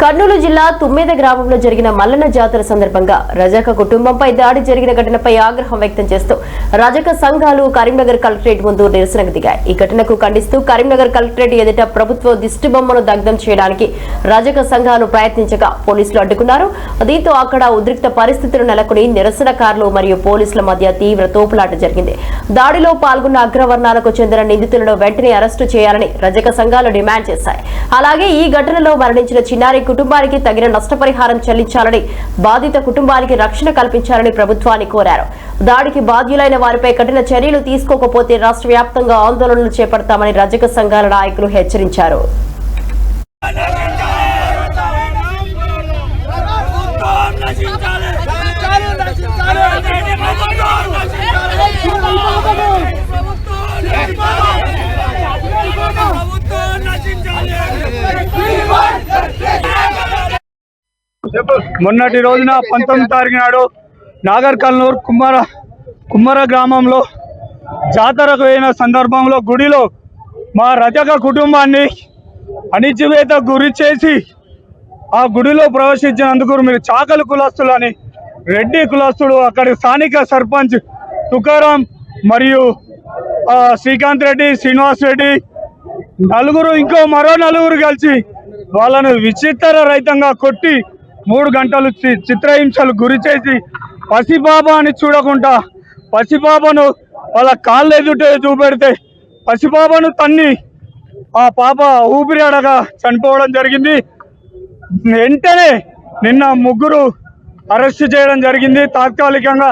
కర్నూలు జిల్లా తుమ్మేద గ్రామంలో జరిగిన మల్లన్న జాతర సందర్భంగా రజక కుటుంబంపై దాడి జరిగిన ఘటనపై ఆగ్రహం వ్యక్తం చేస్తూ రజక సంఘాలు కరీంనగర్ కలెక్టరేట్ ముందు నిరసనకు దిగాయి. ఈ ఘటనకు ఖండిస్తూ కరీంనగర్ కలెక్టరేట్ ఎదుట ప్రభుత్వ దిష్టిబొమ్మను దగ్ధం చేయడానికి రజక సంఘాలు ప్రయత్నించగా పోలీసులు అడ్డుకున్నారు. దీంతో అక్కడ ఉద్రిక్త పరిస్థితులు నెలకొని నిరసనకారులు మరియు పోలీసుల మధ్య తీవ్ర తోపులాట జరిగింది. దాడిలో పాల్గొన్న అగ్రవర్ణాలకు చెందిన నిందితులను వెంటనే అరెస్టు చేయాలని రజక సంఘాలు డిమాండ్ చేశాయి. అలాగే ఈ ఘటనలో మరణించిన చిన్నారి కుటుంబానికి తగిన నష్టపరిహారం చెల్లించాలని, బాధిత కుటుంబానికి రక్షణ కల్పించాలని ప్రభుత్వాన్ని కోరారు. దాడికి బాధ్యులైన వారిపై కఠిన చర్యలు తీసుకోకపోతే రాష్ట్ర వ్యాప్తంగా ఆందోళనలు చేపడతామని రజక సంఘాల నాయకులు హెచ్చరించారు. మొన్నటి రోజున 19వ తారీఖు నాడు నాగర్ కర్నూల్ కుమ్మర గ్రామంలో జాతరకు అయిన సందర్భంలో గుడిలో మా రజక కుటుంబాన్ని అణిచివేత గురి చేసి ఆ గుడిలో ప్రవేశించినందుకు మీరు చాకలి కులస్తులని రెడ్డి కులస్తుడు అక్కడి స్థానిక సర్పంచ్ తుకారాం మరియు శ్రీకాంత్ రెడ్డి, శ్రీనివాస్ రెడ్డి మరో నలుగురు కలిసి వాళ్ళను విచిత్ర రహితంగా కొట్టి 3 గంటలు చిత్రహింసలు గురి చేసి పసిపాపని చూడకుండా పసిపాపను వాళ్ళ కాళ్ళు ఎదుటే చూపెడితే పసిపాపను తన్ని ఆ పాప ఊపిరి అడగా చనిపోవడం జరిగింది. వెంటనే నిన్న 3 అరెస్ట్ చేయడం జరిగింది తాత్కాలికంగా.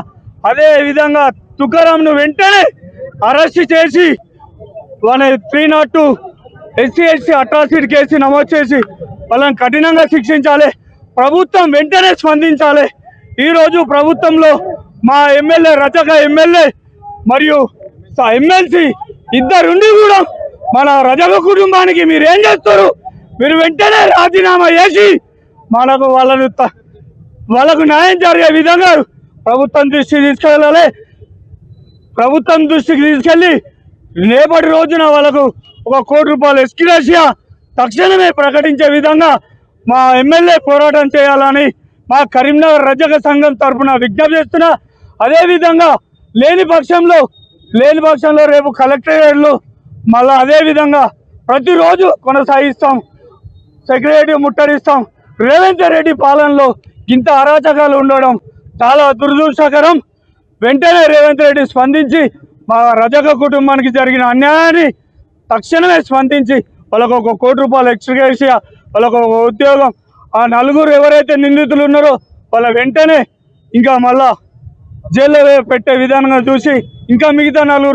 అదే విధంగా తుకారాంను వెంటనే అరెస్ట్ చేసి వాళ్ళ 302 SC అట్రాసిటీ కేసు నమోదు చేసి వాళ్ళని కఠినంగా శిక్షించాలి. ప్రభుత్వం వెంటనే స్పందించాలి. ఈరోజు ప్రభుత్వంలో మా ఎమ్మెల్యే రజక ఎమ్మెల్యే మరియు ఎమ్మెల్సీ ఇద్దరుండి కూడా మన రజక కుటుంబానికి మీరు ఏం చేస్తారు? మీరు వెంటనే రాజీనామా చేసి వాళ్ళకు న్యాయం జరిగే విధంగా ప్రభుత్వం దృష్టికి తీసుకెళ్ళాలి. ప్రభుత్వం దృష్టికి తీసుకెళ్ళి రేపటి రోజున వాళ్ళకు ₹1 కోటి ఎక్స్గ్రేషియా తక్షణమే ప్రకటించే విధంగా మా ఎమ్మెల్యే పోరాటం చేయాలని మా కరీంనగర్ రజక సంఘం తరఫున విజ్ఞప్తి చేస్తున్నా. అదేవిధంగా లేని పక్షంలో రేపు కలెక్టరేట్లు మళ్ళీ అదేవిధంగా ప్రతిరోజు కొనసాగిస్తాం. సెక్రటరీ ముట్టడిస్తాం. రేవంత్ రెడ్డి పాలనలో ఇంత అరాచకాలు ఉండడం చాలా దురదృష్టకరం. వెంటనే రేవంత్ రెడ్డి స్పందించి మా రజక కుటుంబానికి జరిగిన అన్యాయాన్ని తక్షణమే స్పందించి వాళ్ళకు ₹1 కోటి ఎక్స్గ్రేషియా, వాళ్ళకు ఉద్యోగం, ఆ నలుగురు ఎవరైతే నిందితులు ఉన్నారో వాళ్ళ వెంటనే ఇంకా మళ్ళా జైల్లో పెట్టే విధానంగా చూసి ఇంకా మిగతా 4